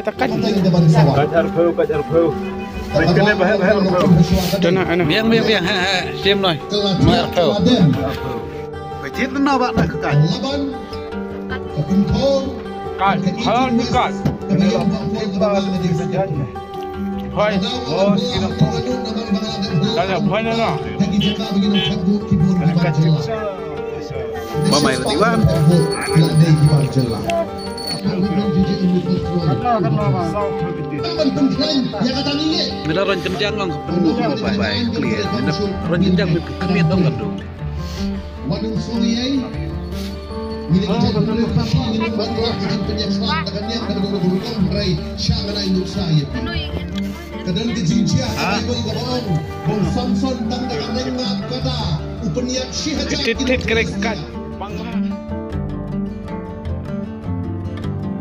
tekan. Kajar bau. Kena bahaya bau. Dana ana. Biang, sim rồi. Mở thầu. Phải thiết nó bạn lại cả. Kat, hal ni kat. Hai, oh sila. Tanya apa ni lah? Ba mày là Tiwan. Mình đã ron kencang long penuh baik clear. Mình đã ron kencang kemiat dong kan dong. Titit kerekat.